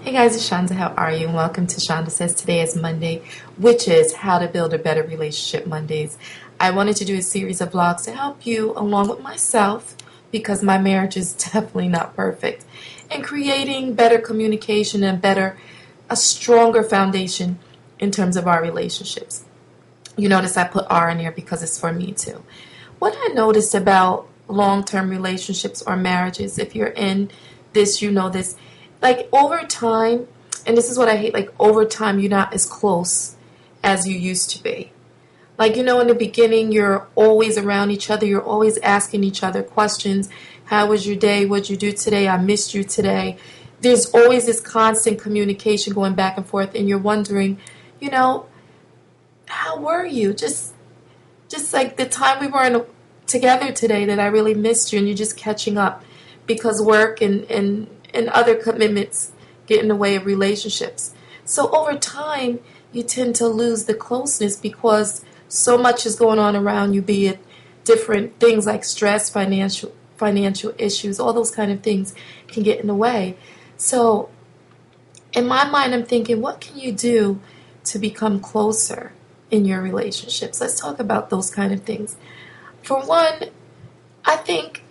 Hey guys, it's Shanda. How are you? And welcome to Shanda Says. Today is Monday, which is How to Build a Better Relationship Mondays. I wanted to do a series of vlogs to help you along with myself because my marriage is definitely not perfect, and creating better communication and a stronger foundation in terms of our relationships. You notice I put R in there because it's for me too. What I noticed about long-term relationships or marriages, if you're in this, you know this, like over time, and this is what I hate, like over time, you're not as close as you used to be. Like, in the beginning, you're always around each other. You're always asking each other questions. How was your day? What'd you do today? I missed you today. There's always this constant communication going back and forth, and you're wondering, you know, how were you? Just like the time we were together today that I really missed you, and you're just catching up because work and other commitments get in the way of relationships. So over time, you tend to lose the closeness because so much is going on around you, be it different things like stress, financial issues, all those kind of things can get in the way. So in my mind, I'm thinking, what can you do to become closer in your relationships? Let's talk about those kind of things. For one, I think,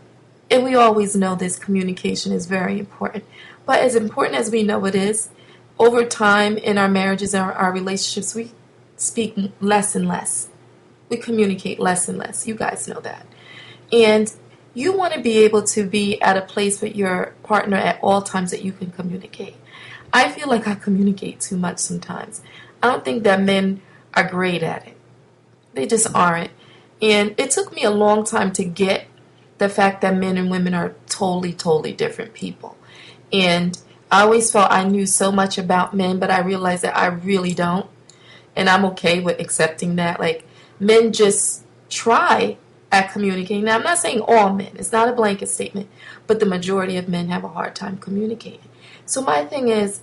and we always know this, communication is very important. But as important as we know it is, over time in our marriages and our relationships, we speak less and less. We communicate less and less. You guys know that. And you want to be able to be at a place with your partner at all times that you can communicate. I feel like I communicate too much sometimes. I don't think that men are great at it. They just aren't. And it took me a long time to get the fact that men and women are totally, totally different people. And I always felt I knew so much about men, but I realized that I really don't. And I'm okay with accepting that. Like, men just try at communicating. Now, I'm not saying all men. It's not a blanket statement. But the majority of men have a hard time communicating. So my thing is,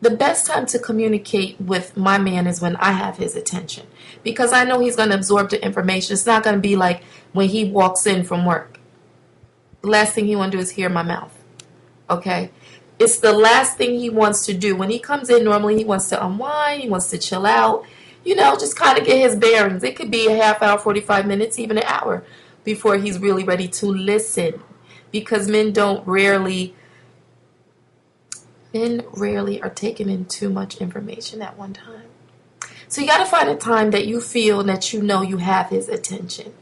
the best time to communicate with my man is when I have his attention. Because I know he's going to absorb the information. It's not going to be like when he walks in from work. The last thing he wants to do is hear my mouth. Okay? It's the last thing he wants to do. When he comes in, normally he wants to unwind. He wants to chill out. Just kind of get his bearings. It could be a half hour, 45 minutes, even an hour before he's really ready to listen. Because men rarely are taking in too much information at one time. So you got to find a time that you feel that you know you have his attention.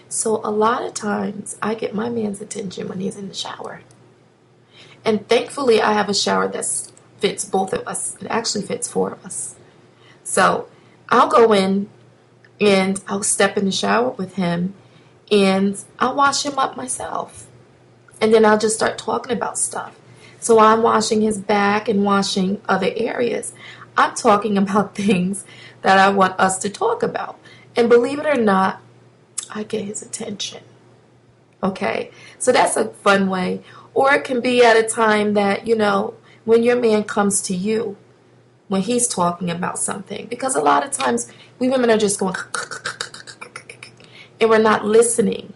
So a lot of times I get my man's attention when he's in the shower. And thankfully I have a shower that fits both of us. It actually fits four of us. So I'll go in and I'll step in the shower with him and I'll wash him up myself. And then I'll just start talking about stuff. So I'm washing his back and washing other areas. I'm talking about things that I want us to talk about. And believe it or not, I get his attention. Okay? So that's a fun way. Or it can be at a time that, when your man comes to you, when he's talking about something. Because a lot of times we women are just going, and we're not listening.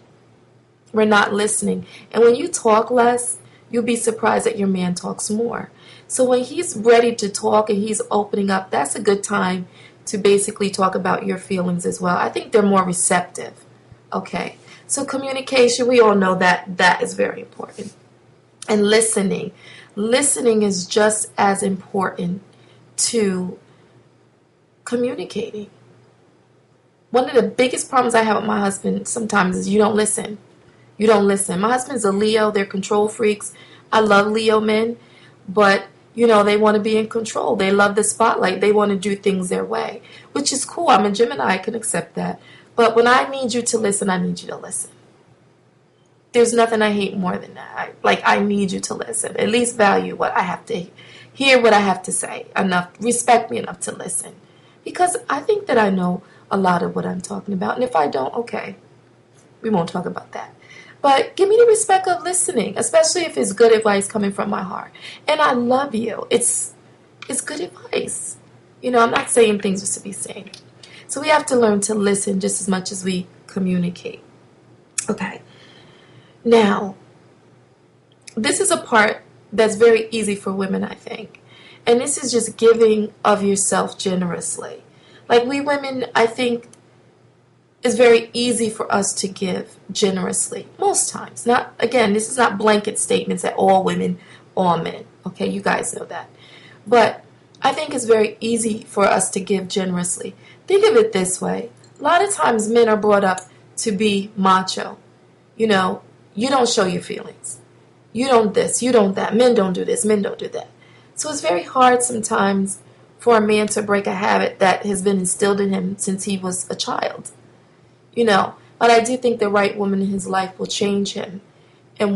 We're not listening. And when you talk less, you'll be surprised that your man talks more. So when he's ready to talk and he's opening up, that's a good time to basically talk about your feelings as well. I think they're more receptive. Okay. So communication, we all know that is very important. And listening. Listening is just as important to communicating. One of the biggest problems I have with my husband sometimes is you don't listen. You don't listen. My husband's a Leo. They're control freaks. I love Leo men, but, they want to be in control. They love the spotlight. They want to do things their way, which is cool. I'm a Gemini. I can accept that. But when I need you to listen, I need you to listen. There's nothing I hate more than that. I need you to listen. At least value what I have to hear, what I have to say. Respect me enough to listen. Because I think that I know a lot of what I'm talking about. And if I don't, okay, we won't talk about that. But give me the respect of listening, especially if it's good advice coming from my heart. And I love you. It's good advice. I'm not saying things just to be saying. So we have to learn to listen just as much as we communicate. Okay. Now, this is a part that's very easy for women, I think. And this is just giving of yourself generously. Like we women, I think it's very easy for us to give generously most times. Not, again, this is not blanket statements that all women, all men. Okay, you guys know that. But I think it's very easy for us to give generously. Think of it this way. A lot of times men are brought up to be macho. You know, you don't show your feelings. You don't this, you don't that. Men don't do this, men don't do that. So it's very hard sometimes for a man to break a habit that has been instilled in him since he was a child. You know, but I do think the right woman in his life will change him and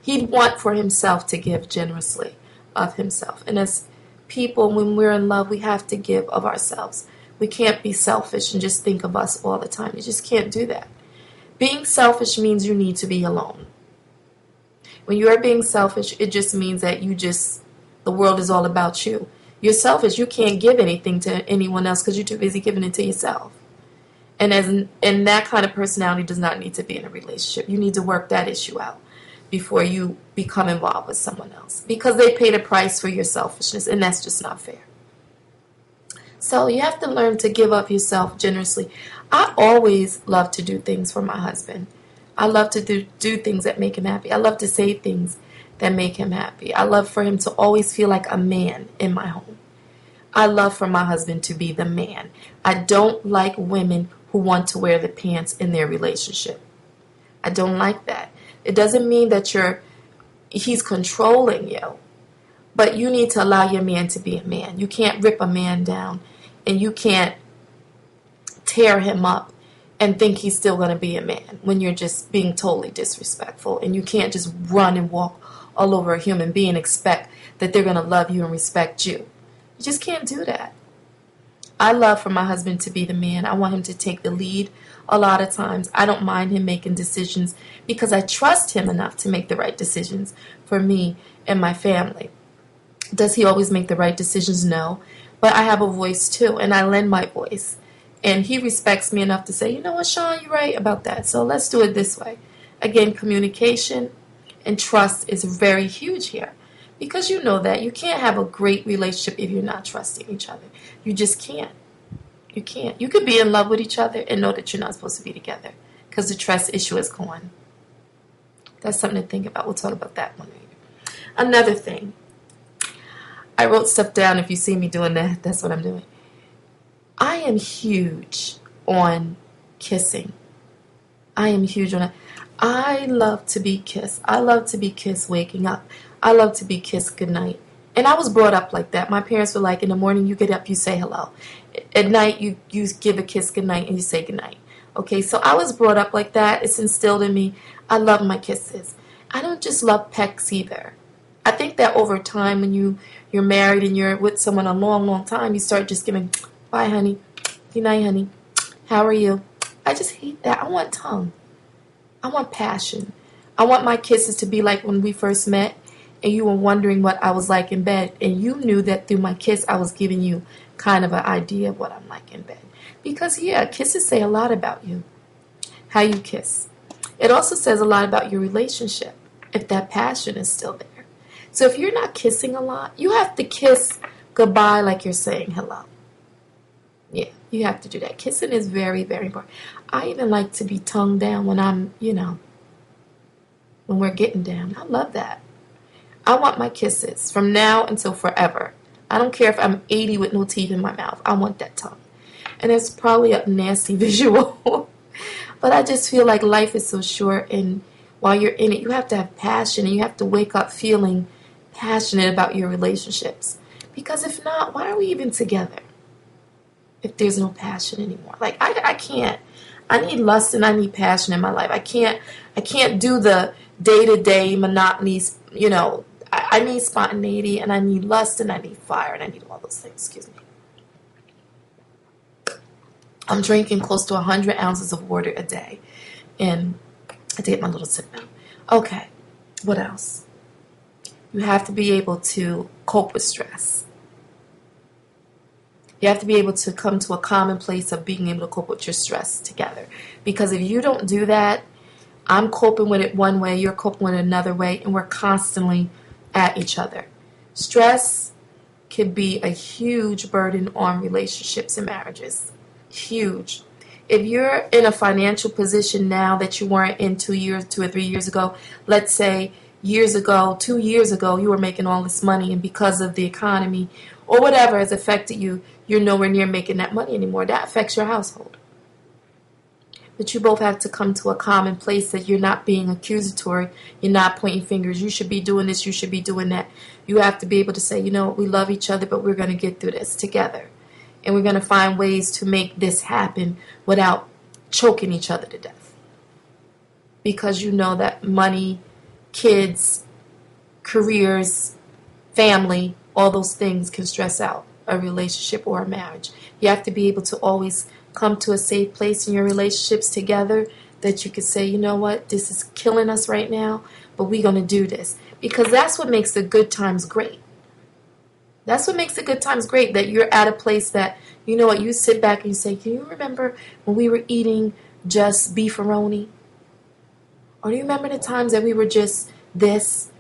he'd want for himself to give generously of himself. And as people, when we're in love, we have to give of ourselves. We can't be selfish and just think of us all the time. You just can't do that. Being selfish means you need to be alone. When you are being selfish, it just means that the world is all about you. You're selfish. You can't give anything to anyone else because you're too busy giving it to yourself. And that kind of personality does not need to be in a relationship. You need to work that issue out before you become involved with someone else, because they paid a price for your selfishness, and that's just not fair. So you have to learn to give up yourself generously. I always love to do things for my husband. I love to do things that make him happy. I love to say things that make him happy. I love for him to always feel like a man in my home. I love for my husband to be the man. I don't like women who want to wear the pants in their relationship. I don't like that. It doesn't mean that he's controlling you, but you need to allow your man to be a man. You can't rip a man down, and you can't tear him up and think he's still going to be a man when you're just being totally disrespectful. And you can't just run and walk all over a human being and expect that they're going to love you and respect you. You just can't do that. I love for my husband to be the man. I want him to take the lead a lot of times. I don't mind him making decisions because I trust him enough to make the right decisions for me and my family. Does he always make the right decisions? No. But I have a voice too, and I lend my voice. And he respects me enough to say, you know what, Sean, you're right about that. So let's do it this way. Again, communication and trust is very huge here. Because you know that you can't have a great relationship if you're not trusting each other. You just can't. You can't. You could be in love with each other and know that you're not supposed to be together because the trust issue is gone. That's something to think about. We'll talk about that one later. Another thing. I wrote stuff down. If you see me doing that, that's what I'm doing. I am huge on kissing. I am huge on it. I love to be kissed. I love to be kissed waking up. I love to be kissed goodnight. And I was brought up like that. My parents were like, in the morning you get up, you say hello. At night you give a kiss goodnight and you say goodnight. Okay, so I was brought up like that. It's instilled in me. I love my kisses. I don't just love pecks either. I think that over time when you're married and you're with someone a long, long time, you start just giving, bye honey, good night honey, how are you? I just hate that. I want tongue. I want passion. I want my kisses to be like when we first met and you were wondering what I was like in bed, and you knew that through my kiss I was giving you kind of an idea of what I'm like in bed. Because yeah, kisses say a lot about you, how you kiss. It also says a lot about your relationship, if that passion is still there. So if you're not kissing a lot, you have to kiss goodbye like you're saying hello. Yeah, you have to do that. Kissing is very, very important. I even like to be tongued down when I'm, when we're getting down. I love that. I want my kisses from now until forever. I don't care if I'm 80 with no teeth in my mouth. I want that tongue. And it's probably a nasty visual. But I just feel like life is so short, and while you're in it, you have to have passion, and you have to wake up feeling passionate about your relationships. Because if not, why are we even together? If there's no passion anymore. Like, I can't. I need lust and I need passion in my life. I can't do the day-to-day monotonies, I need spontaneity, and I need lust, and I need fire, and I need all those things. Excuse me. I'm drinking close to 100 ounces of water a day, and I take my little sip now. Okay, what else? You have to be able to cope with stress. You have to be able to come to a common place of being able to cope with your stress together. Because if you don't do that, I'm coping with it one way, you're coping with it another way, and we're constantly at each other. Stress can be a huge burden on relationships and marriages. Huge. If you're in a financial position now that you weren't in 2 or 3 years ago, let's say years ago, 2 years ago, you were making all this money, and because of the economy or whatever has affected you, you're nowhere near making that money anymore. That affects your household. But you both have to come to a common place that you're not being accusatory. You're not pointing fingers. You should be doing this. You should be doing that. You have to be able to say, you know, we love each other, but we're going to get through this together. And we're going to find ways to make this happen without choking each other to death. Because you know that money, kids, careers, family, all those things can stress out a relationship or a marriage. You have to be able to always come to a safe place in your relationships together that you can say, you know what, this is killing us right now, but we're going to do this. Because that's what makes the good times great. That's what makes the good times great, that you're at a place that, you know what, you sit back and you say, can you remember when we were eating just beefaroni? Or do you remember the times that we were just this?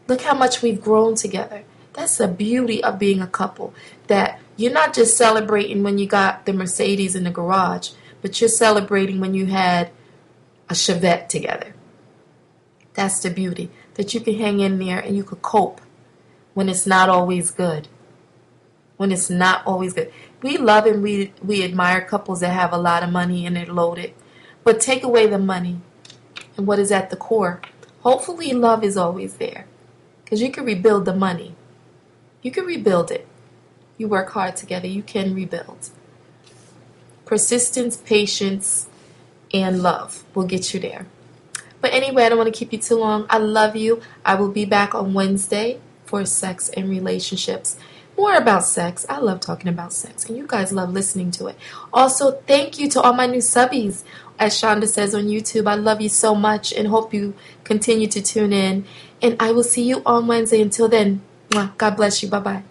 Look how much we've grown together. That's the beauty of being a couple, that you're not just celebrating when you got the Mercedes in the garage, but you're celebrating when you had a Chevette together. That's the beauty, that you can hang in there and you could cope when it's not always good. When it's not always good. We love and we admire couples that have a lot of money and they're loaded. But take away the money and what is at the core. Hopefully love is always there. Because you can rebuild the money. You can rebuild it. You work hard together, you can rebuild. Persistence, patience, and love will get you there. But anyway, I don't want to keep you too long. I love you. I will be back on Wednesday for sex and relationships. More about sex. I love talking about sex, and you guys love listening to it. Also, thank you to all my new subbies. As Shanda says on YouTube, I love you so much and hope you continue to tune in. And I will see you on Wednesday. Until then, God bless you. Bye-bye.